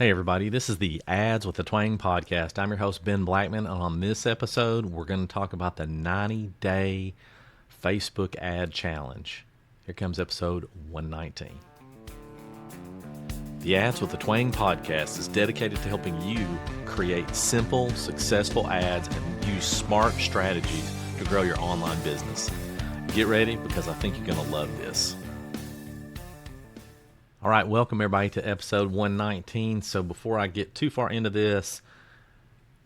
Hey, everybody, this is the Ads with the Twang podcast. I'm your host, Ben Blackman, and on this episode, we're going to talk about the 90-day Facebook ad challenge. Here comes episode 119. The Ads with the Twang podcast is dedicated to helping you create simple, successful ads and use smart strategies to grow your online business. Get ready because I think you're going to love this. All right, welcome everybody to episode 119. So before I get too far into this,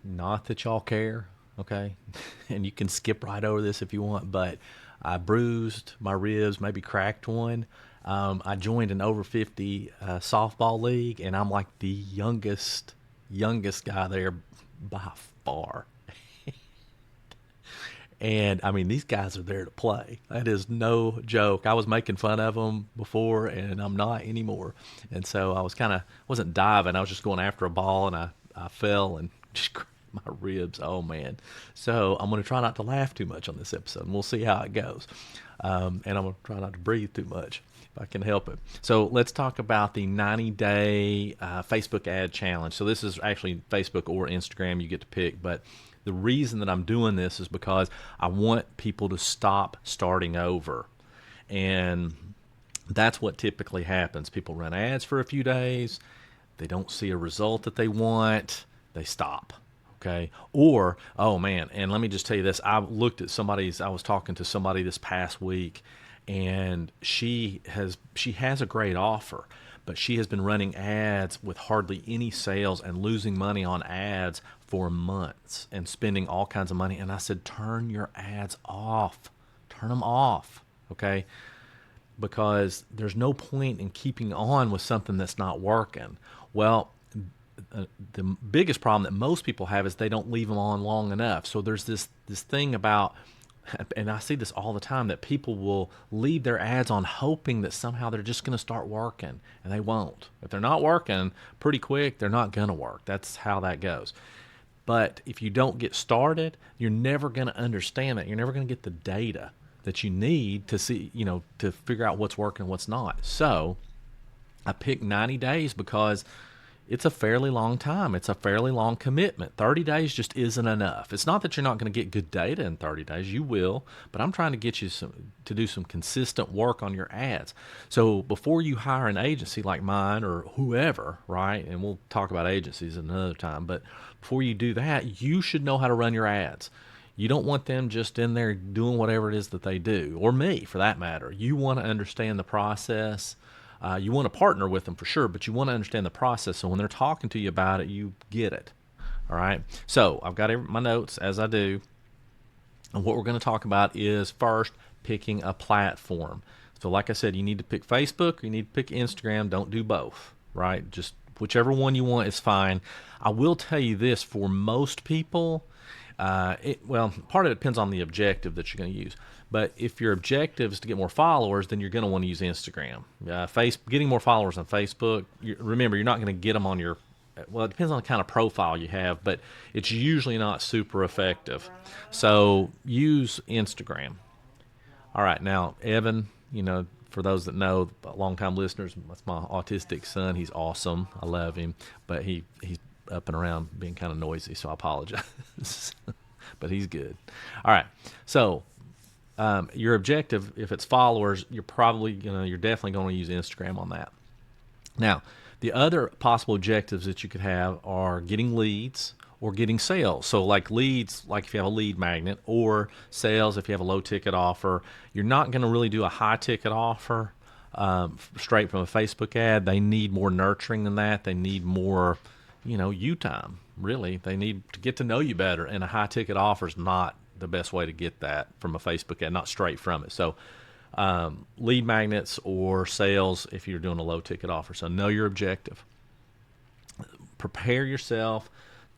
not that y'all care, okay? And you can skip right over this if you want, but I bruised my ribs, maybe cracked one. I joined an over 50 softball league, and I'm like the youngest guy there by far. And I mean, these guys are there to play. That is no joke. I was making fun of them before, and I'm not anymore. And so I wasn't diving. I was just going after a ball, and I fell and just cracked my ribs. Oh, man. So I'm going to try not to laugh too much on this episode, and we'll see how it goes. And I'm going to try not to breathe too much if I can help it. So let's talk about the 90-day Facebook ad challenge. So this is actually Facebook or Instagram. You get to pick, but the reason that I'm doing this is because I want people to stop starting over. And that's what typically happens. People run ads for a few days. They don't see a result that they want. They stop. Okay. Or, oh man, and let me just tell you this. I was talking to somebody this past week, and she has a great offer, but she has been running ads with hardly any sales and losing money on ads for months and spending all kinds of money. And I said, turn your ads off. Turn them off, okay? Because there's no point in keeping on with something that's not working. Well, the biggest problem that most people have is they don't leave them on long enough. So there's this thing about, and I see this all the time, that people will leave their ads on hoping that somehow they're just going to start working, and they won't. If they're not working pretty quick, they're not going to work. That's how that goes. But if you don't get started, you're never going to understand it. You're never going to get the data that you need to see, to figure out what's working and what's not. So I picked 90 days because it's a fairly long time. It's a fairly long commitment. 30 days just isn't enough. It's not that you're not going to get good data in 30 days. You will, but I'm trying to get you to do some consistent work on your ads. So before you hire an agency like mine or whoever, right, and we'll talk about agencies another time, but before you do that, you should know how to run your ads. You don't want them just in there doing whatever it is that they do, or me for that matter. You want to understand the process. You want to partner with them for sure, but you want to understand the process. So when they're talking to you about it, you get it. All right. So I've got my notes as I do. And what we're going to talk about is first picking a platform. So like I said, you need to pick Facebook or you need to pick Instagram. Don't do both, right? Just whichever one you want is fine. I will tell you this, for most people, part of it depends on the objective that you're going to use. But if your objective is to get more followers, then you're going to want to use Instagram. Getting more followers on Facebook, remember, you're not going to get them on your, well, it depends on the kind of profile you have, but it's usually not super effective. So use Instagram. All right, now, Evan, for those that know, longtime listeners, that's my autistic son. He's awesome. I love him, but he's up and around being kind of noisy, so I apologize. But he's good. All right, so your objective, if it's followers, you're definitely going to use Instagram on that. Now, the other possible objectives that you could have are getting leads or getting sales. So like leads, like if you have a lead magnet, or sales if you have a low ticket offer. You're not going to really do a high ticket offer straight from a Facebook ad. They need more nurturing than that. They need more, you time. Really, they need to get to know you better, and a high ticket offer is not the best way to get that from a Facebook ad, not straight from it. So lead magnets or sales if you're doing a low ticket offer. So know your objective. Prepare yourself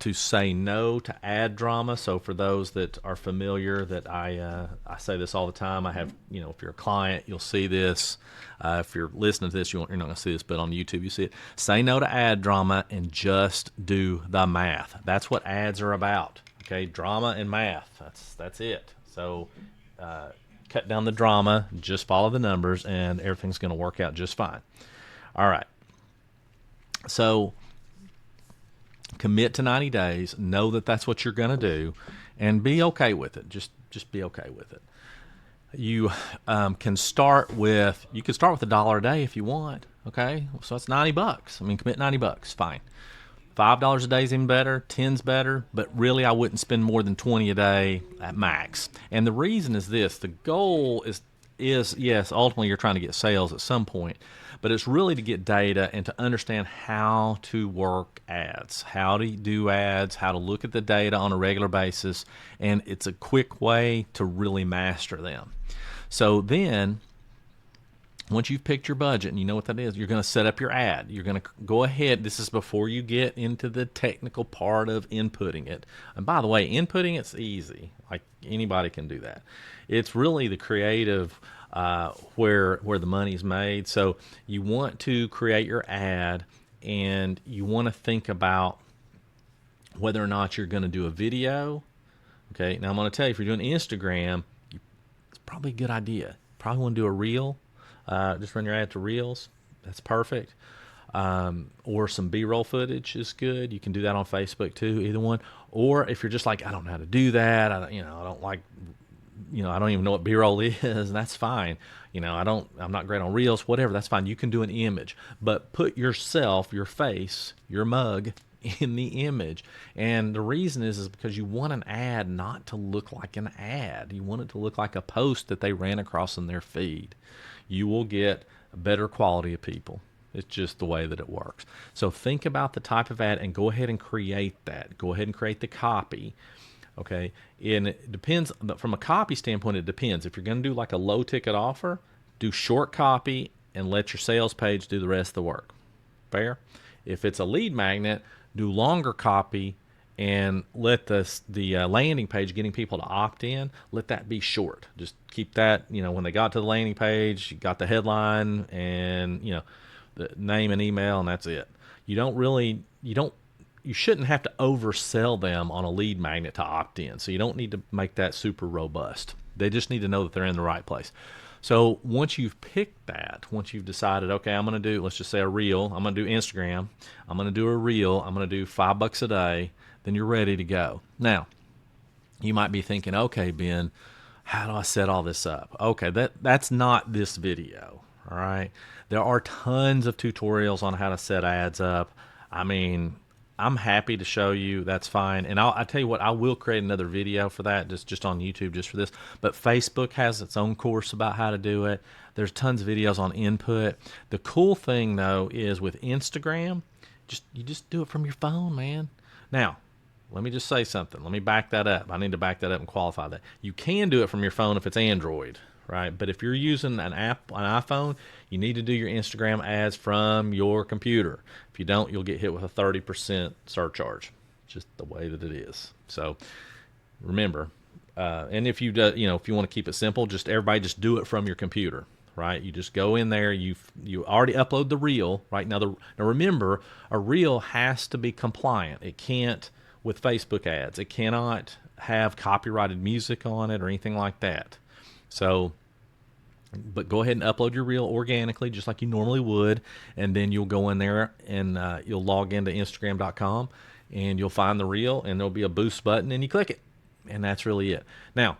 to say no to ad drama. So for those that are familiar, that I say this all the time. I have, if you're a client, you'll see this. If you're listening to this, you're not going to see this, but on YouTube you see it. Say no to ad drama and just do the math. That's what ads are about. Okay, drama and math. That's it. So cut down the drama, just follow the numbers, and everything's going to work out just fine. All right. So Commit to 90 days. Know that that's what you're going to do, and be okay with it. Just be okay with it. You can start with $1 a day if you want. Okay, so that's $90. I mean, commit $90. Fine. $5 a day is even better. 10's better, but really, I wouldn't spend more than 20 a day at max. And the reason is this: the goal is yes, ultimately you're trying to get sales at some point, but it's really to get data and to understand how to work ads, how to do ads, how to look at the data on a regular basis, and it's a quick way to really master them. So then, once you've picked your budget and you know what that is, you're going to set up your ad. You're going to go ahead. This is before you get into the technical part of inputting it. And by the way, inputting it's easy. Like anybody can do that. It's really the creative where the money's made. So you want to create your ad, and you want to think about whether or not you're going to do a video. Okay. Now I'm going to tell you, if you're doing Instagram, it's probably a good idea. Probably want to do a reel. Just run your ad to reels. That's perfect. Or some B-roll footage is good. You can do that on Facebook too, either one. Or if you're just like, I don't know how to do that. I don't even know what B-roll is. That's fine. I'm not great on reels, whatever. That's fine. You can do an image, but put yourself, your face, your mug in the image. And the reason is because you want an ad not to look like an ad. You want it to look like a post that they ran across in their feed. You will get a better quality of people. It's just the way that it works. So think about the type of ad and go ahead and create that. Go ahead and create the copy. Okay. And it depends, but from a copy standpoint, it depends. If you're going to do like a low ticket offer, do short copy and let your sales page do the rest of the work. Fair? If it's a lead magnet, do longer copy and let the landing page, getting people to opt in, let that be short. Just keep that, when they got to the landing page, you got the headline and, the name and email, and that's it. You shouldn't have to oversell them on a lead magnet to opt in. So you don't need to make that super robust. They just need to know that they're in the right place. So once you've picked that, once you've decided, okay, I'm going to do, let's just say a reel, I'm going to do Instagram, I'm going to do a reel, I'm going to do $5 a day, then you're ready to go. Now, you might be thinking, okay, Ben, how do I set all this up? Okay, that's not this video, all right? There are tons of tutorials on how to set ads up. I mean, I'm happy to show you. That's fine. And I'll tell you what, I will create another video for that, just on YouTube, just for this. But Facebook has its own course about how to do it. There's tons of videos on input. The cool thing, though, is with Instagram, you just do it from your phone, man. Now, let me just say something. Let me back that up. I need to back that up and qualify that. You can do it from your phone if it's Android, right? But if you're using an iPhone, you need to do your Instagram ads from your computer. If you don't, you'll get hit with a 30% surcharge. Just the way that it is. So remember, and if you do, if you want to keep it simple, everybody just do it from your computer, right? You just go in there. You already upload the reel, right? Now remember, a reel has to be compliant. It can't, with Facebook ads, it cannot have copyrighted music on it or anything like that. So, but go ahead and upload your reel organically, just like you normally would, and then you'll go in there and you'll log into Instagram.com and you'll find the reel, and there'll be a boost button, and you click it, and that's really it. Now,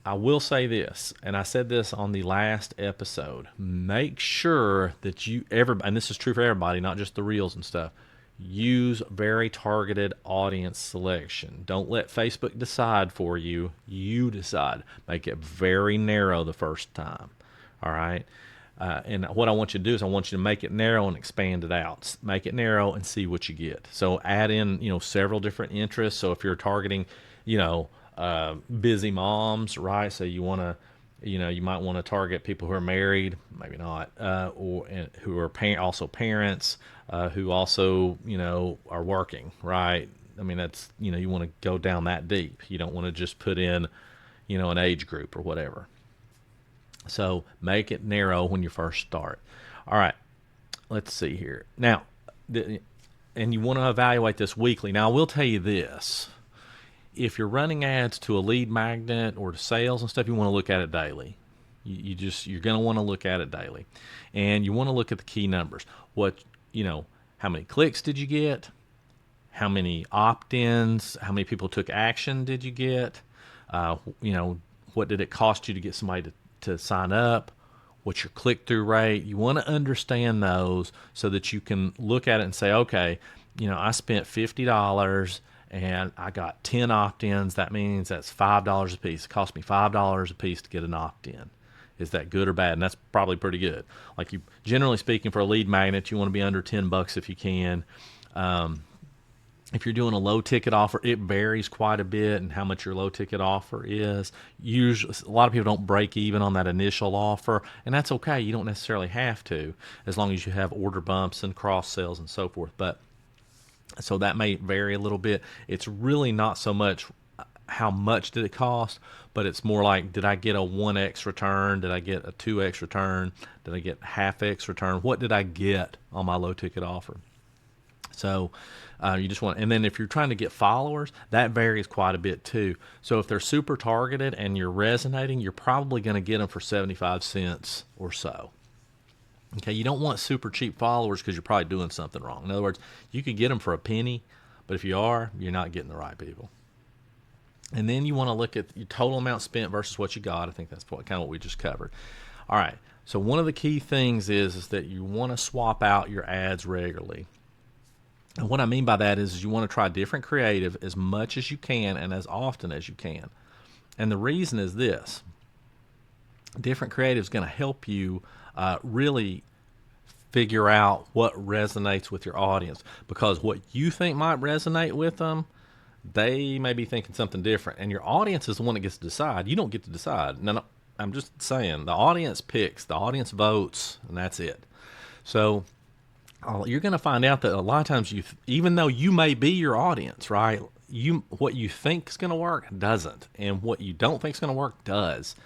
I will say this, and I said this on the last episode: make sure that and this is true for everybody, not just the reels and stuff. Use very targeted audience selection. Don't let Facebook decide for you. You decide. Make it very narrow the first time. All right? And what I want you to do is I want you to make it narrow and expand it out. Make it narrow and see what you get. So add in, several different interests. So if you're targeting, busy moms, right? So you want to, you might want to target people who are married, maybe not, or who are also parents, who also, are working, right? I mean, that's, you want to go down that deep. You don't want to just put in, an age group or whatever. So make it narrow when you first start. All right, let's see here. Now, and you want to evaluate this weekly. Now, I will tell you this. If you're running ads to a lead magnet or to sales and stuff, you want to look at it daily. You're going to want to look at it daily, and you want to look at the key numbers. How many clicks did you get? how many opt-ins, how many people took action did you get, what did it cost you to get somebody to sign up, what's your click-through rate. You want to understand those so that you can look at it and say, okay, I spent $50 and I got 10 opt-ins. That means that's $5 a piece. It cost me $5 a piece to get an opt-in. Is that good or bad? And that's probably pretty good. Like, you, generally speaking, for a lead magnet, you want to be under $10 if you can. If you're doing a low ticket offer, it varies quite a bit and how much your low ticket offer is. Usually, a lot of people don't break even on that initial offer, and that's okay. You don't necessarily have to, as long as you have order bumps and cross sales and so forth. But so that may vary a little bit. It's really not so much how much did it cost, but it's more like, did I get a 1x return? Did I get a 2x return? Did I get half x return? What did I get on my low ticket offer? So you just want, and then if you're trying to get followers, that varies quite a bit too. So if they're super targeted and you're resonating, you're probably going to get them for 75 cents or so. Okay, you don't want super cheap followers because you're probably doing something wrong. In other words, you could get them for a penny, but if you are, you're not getting the right people. And then you want to look at your total amount spent versus what you got. I think that's kind of what we just covered. All right, so one of the key things is that you want to swap out your ads regularly. And what I mean by that is you want to try different creative as much as you can and as often as you can. And the reason is this. Different creative is going to help you really figure out what resonates with your audience, because what you think might resonate with them, they may be thinking something different. And your audience is the one that gets to decide. You don't get to decide. No, I'm just saying the audience picks, the audience votes, and that's it. So you're going to find out that a lot of times, even though you may be your audience, right? What you think is going to work doesn't, and what you don't think is going to work does.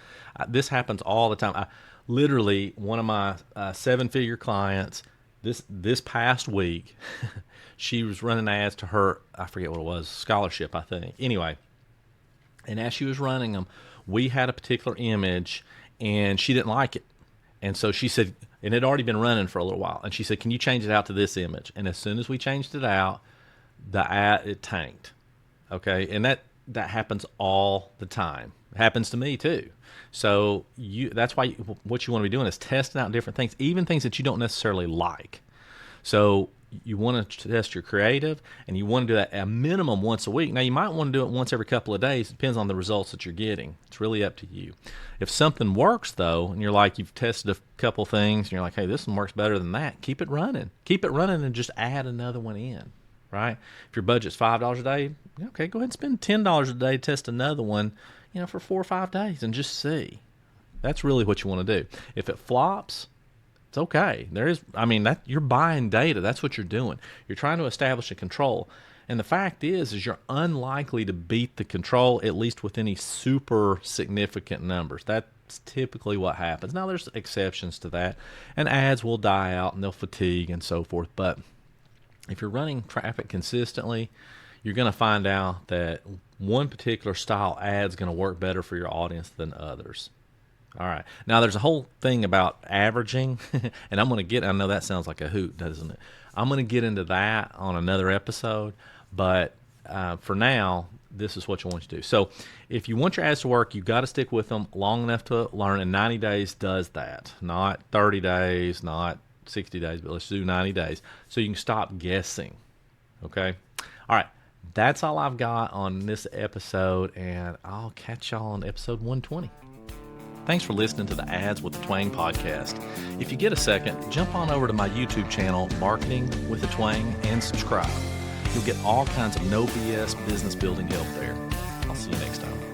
This happens all the time. Literally, one of my 7-figure clients, this past week, she was running ads to her, I forget what it was, scholarship, I think. Anyway, and as she was running them, we had a particular image, and she didn't like it. And so she said, and it had already been running for a little while, and she said, can you change it out to this image? And as soon as we changed it out, the ad, it tanked. Okay, and that happens all the time. It happens to me too. So that's why what you want to be doing is testing out different things, even things that you don't necessarily like. So you want to test your creative, and you want to do that at a minimum once a week. Now, you might want to do it once every couple of days. It depends on the results that you're getting. It's really up to you. If something works, though, and you're like, you've tested a couple things, and you're like, hey, this one works better than that, keep it running. Keep it running and just add another one in, right? If your budget's $5 a day, okay, go ahead and spend $10 a day, test another one, for 4 or 5 days and just see. That's really what you want to do. If it flops, it's okay. You're buying data. That's what you're doing. You're trying to establish a control. And the fact is you're unlikely to beat the control, at least with any super significant numbers. That's typically what happens. Now, there's exceptions to that, and ads will die out and they'll fatigue and so forth. But if you're running traffic consistently, you're going to find out that one particular style ad is going to work better for your audience than others. All right. Now, there's a whole thing about averaging, and I know that sounds like a hoot, doesn't it? I'm going to get into that on another episode, but for now, this is what you want to do. So if you want your ads to work, you've got to stick with them long enough to learn, and 90 days does that. Not 30 days, not 60 days, but let's do 90 days so you can stop guessing, okay? All right. That's all I've got on this episode, and I'll catch y'all on episode 120. Thanks for listening to the Ads with the Twang podcast. If you get a second, jump on over to my YouTube channel, Marketing with the Twang, and subscribe. You'll get all kinds of no BS business building help there. I'll see you next time.